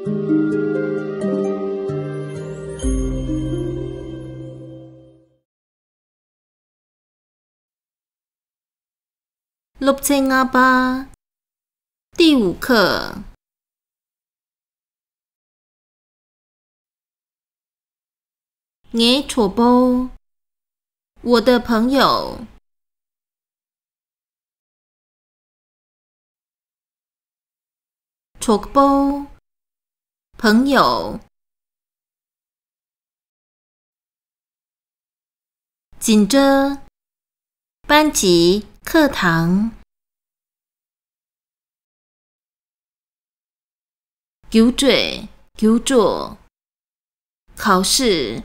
六千阿巴第5课。我波，我的朋友。波，朋友。紧着，班级。课堂。求助。考试。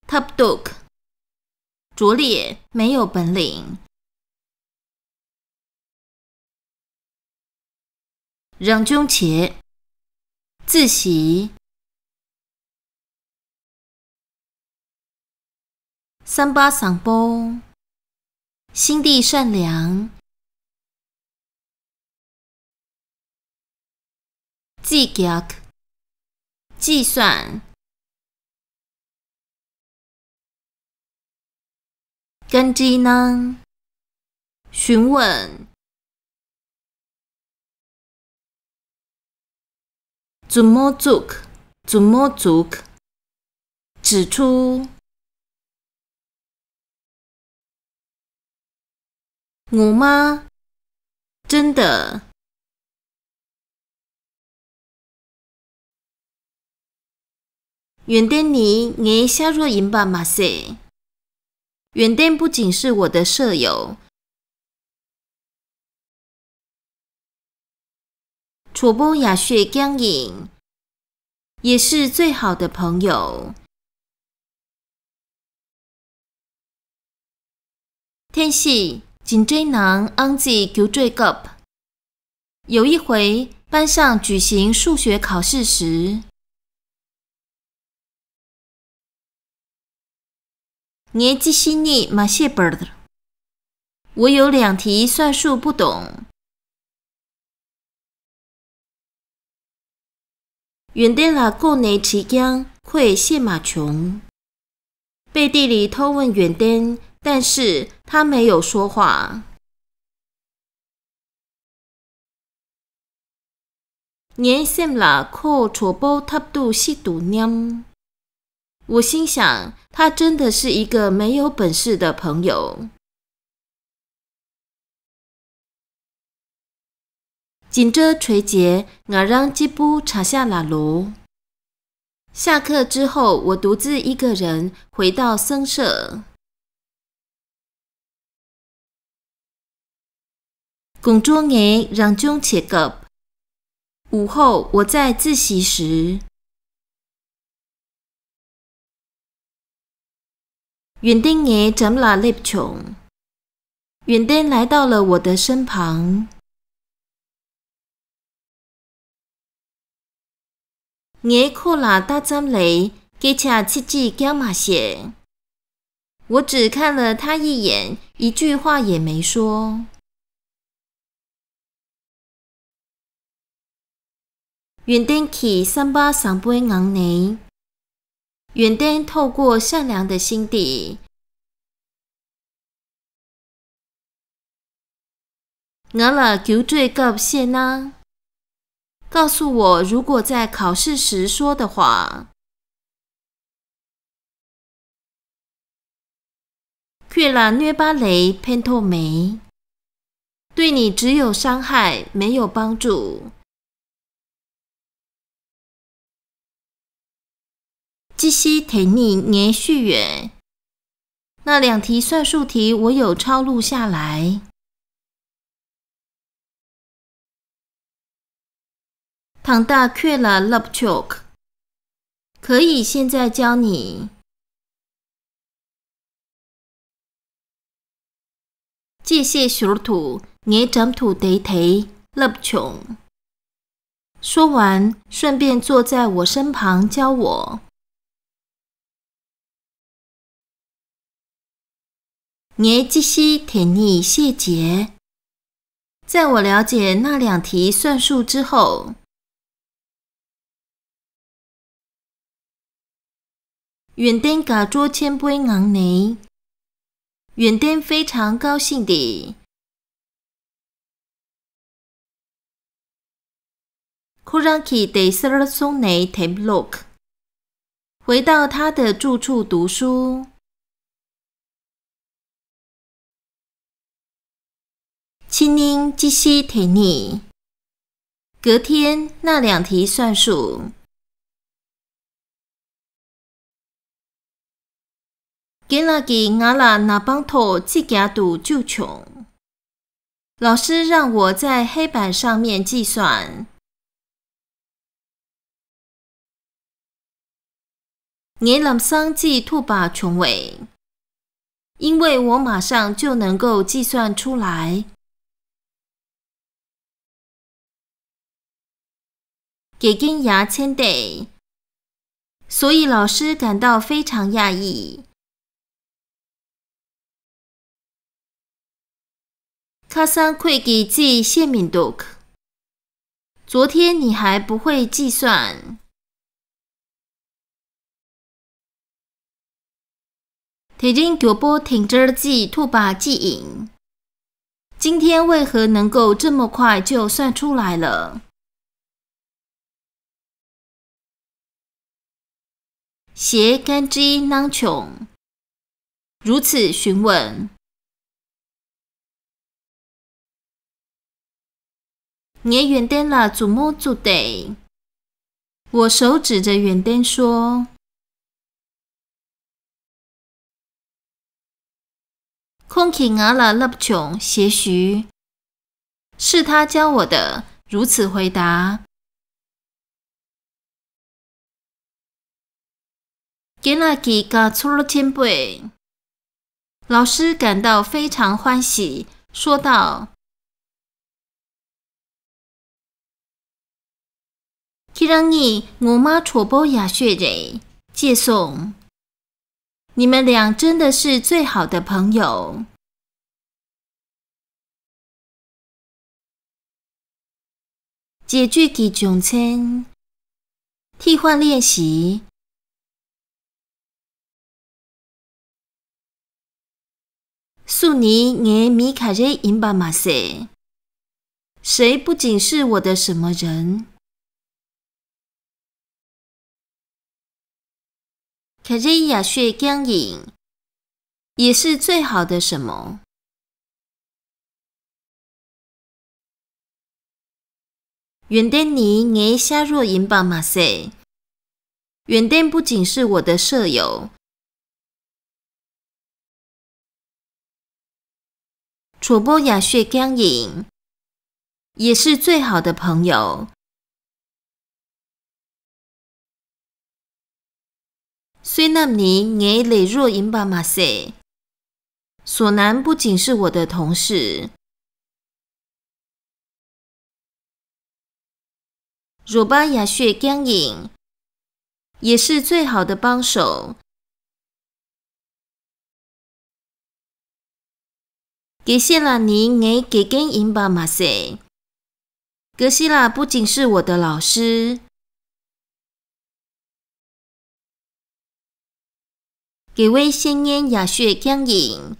tabduk 拙劣，没有本领。让中茄自习。三八桑波，心地善良。计算。跟机呢？询问。怎么做？指出。我吗？真的。远点你我加入营吧马塞。远点不仅是我的舍友，楚波雅血江影也是最好的朋友。天气紧追囊安吉求追 up。有一回班上举行数学考试时，我记心里马些本儿。我有2题算术不懂。远点啦过内期间会谢马琼，背地里偷问远点，但是他没有说话。我心啦靠楚波塔度西度念。我心想，他真的是一个没有本事的朋友。紧着垂结，我让吉布查下拉罗。下课之后，我独自一个人回到僧舍。工作我让中切个。午后，我在自习时。远丁我怎啦立琼？远丁来到了我的身旁。我看了大张雷，给恰七记干嘛写？我只看了他一眼，一句话也没说。远丁起三八上杯昂尼。远丁透过善良的心地，我了求最高谢呢。告诉我，如果在考试时说的话，却了虐芭蕾偏透眉，对你只有伤害，没有帮助。继续替你延续远，那2题算术题我有抄录下来。唐大缺了 love choke， 可以现在教你。这些小图我怎图得提 love choke。说完，顺便坐在我身旁教我。我继续替你谢节，在我了解那2题算术之后，园丁加桌千杯昂尼，园丁非常高兴地Kurangki de Sersone Tablok， 回到他的住处读书。青宁基西提尼，隔天那2题算术。今仔日我啦那帮头只加读就穷。老师让我在黑板上面计算。我諗生计兔把穷尾，因为我马上就能够计算出来。给根牙签得，所以老师感到非常讶异。卡桑会给记谢敏读，昨天你还不会计算。提人脚步停着记兔把记影，今天为何能够这么快就算出来了？斜干之囊穷，如此询问。我园丁啦，怎么做的？我手指着园丁说。空气我啦勒穷，些许是他教我的。如此回答。今仔日加出了10杯，老师感到非常欢喜，说道：“既然我妈戳波雅血人借送，你们俩真的是最好的朋友。”解句给囧称替换练习。素尼耶米卡热因巴马塞，谁不仅是我的什么人？卡热雅血江影也是最好的什么？原丁尼耶夏若因巴马塞，原丁不仅是我的舍友。楚波雅血江影也是最好的朋友。虽南尼耶雷若因巴马塞，索南不仅是我的同事。若巴雅血江影也是最好的帮手。给谢拉尼耶给根因巴马塞，格西拉不仅是我的老师。给位先烟雅血江影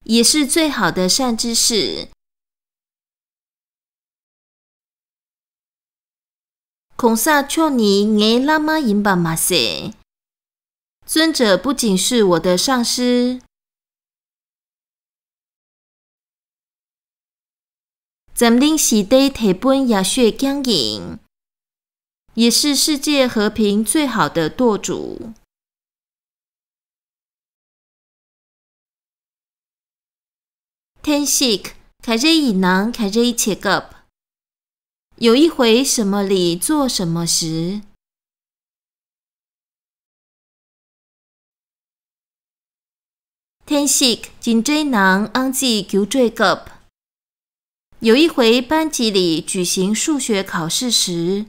也是最好的善知识。孔萨丘尼耶拉玛因巴马塞，尊者不仅是我的上师。咱令喜得提本雅血江影，也是世界和平最好的舵主。天色开热以囊开热一切个，有一回什么里做什么时。天色真追囊安置求追个。有一回班级里举行数学考试时，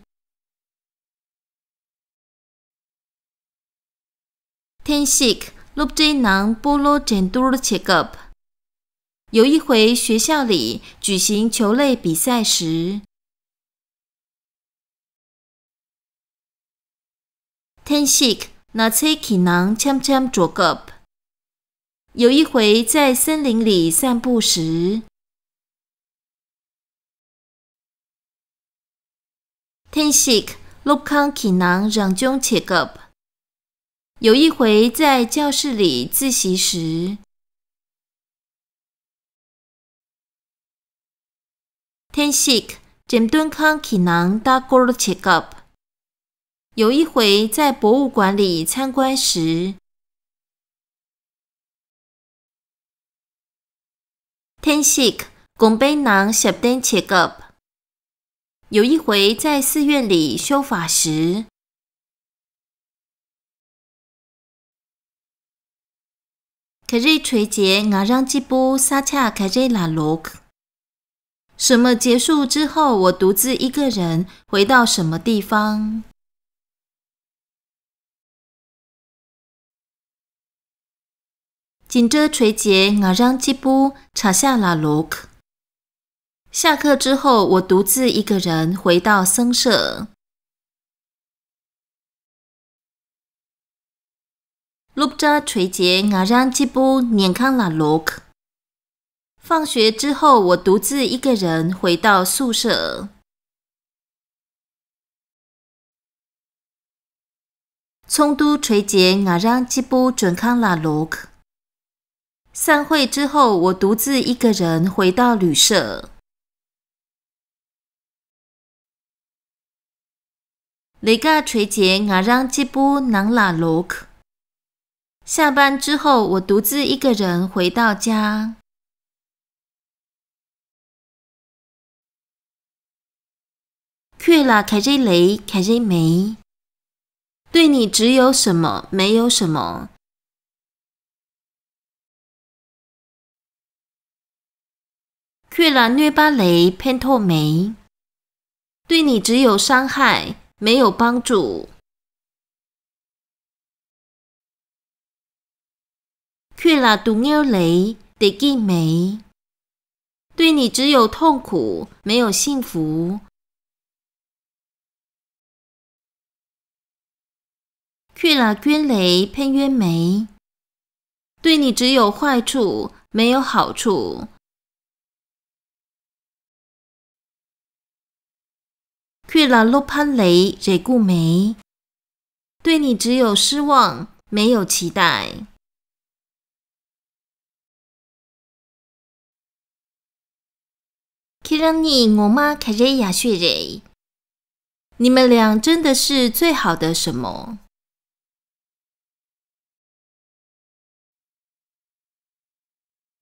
天色录追囊菠萝整多了切个，有一回学校里举行球类比赛时，天色那些起囊참참作急。有一回在森林里散步时，天色lúc康起囊让中切急。有一回在教室里自习时，天色尖端康起囊打过了切急。有一回在博物馆里参观时，天色公被人摄灯切急。有一回在寺院里修法时，可瑞垂节我让吉布撒恰可瑞拉罗。什么结束之后，我独自一个人回到什么地方？紧着垂节我让吉布查下拉罗。下课之后，我独自一个人回到僧舍。lúc ra垂节我让吉布年康拉罗。放学之后，我独自一个人回到宿舍。冲都垂节我让吉布准康拉罗。散会之后，我独自一个人回到旅社。雷嘎垂节我让吉布囊拉罗。下班之后，我独自一个人回到家。却啦凯瑞雷凯瑞梅，对你只有什么没有什么。却啦虐巴雷偏透梅，对你只有伤害没有帮助。却啦毒妞雷得记梅，对你只有痛苦没有幸福。却啦捐雷偏冤梅，对你只有坏处没有好处。却啦洛潘雷惹故梅，对你只有失望没有期待。可让你我妈凯瑞亚血蕊，你们俩真的是最好的什么？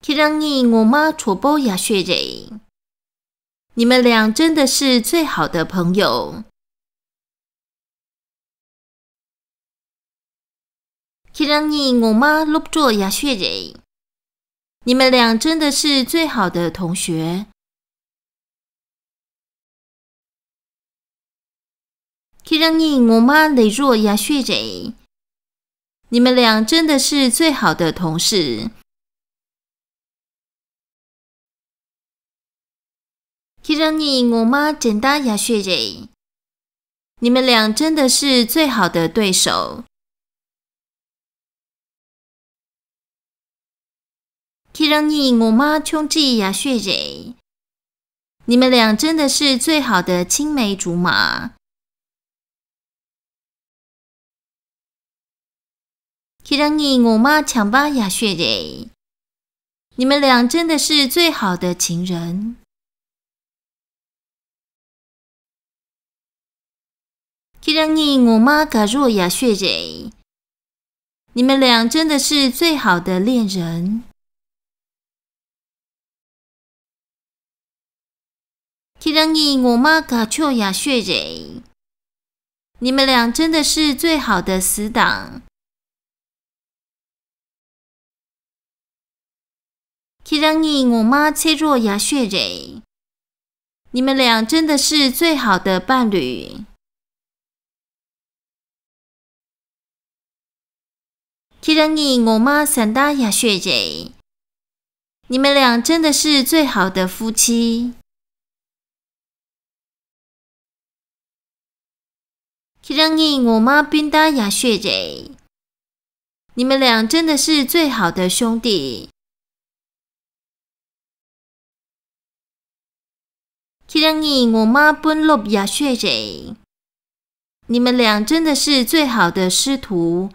可让你我妈戳波亚血蕊，你们俩真的是最好的朋友。可让你我妈录做亚血蕊，你们俩真的是最好的同学。可让你我妈累弱亚血蕊，你们俩真的是最好的同事。可让你我妈真大亚血蕊，你们俩真的是最好的对手。可让你我妈冲击亚血蕊，你们俩真的是最好的青梅竹马。可让你我妈强巴亚血蕊，你们俩真的是最好的情人。可让你我妈嘎若亚血蕊，你们俩真的是最好的恋人。可让你我妈嘎错亚血蕊，你们俩真的是最好的死党。可让你我妈切若亚血蕊，你们俩真的是最好的伴侣。可让你我妈散大亚血蕊，你们俩真的是最好的夫妻。키랑이我妈 빈다 야쉐제。你们俩真的是最好的兄弟。키랑이我妈 본롭 야쉐제。你们俩真的是最好的师徒。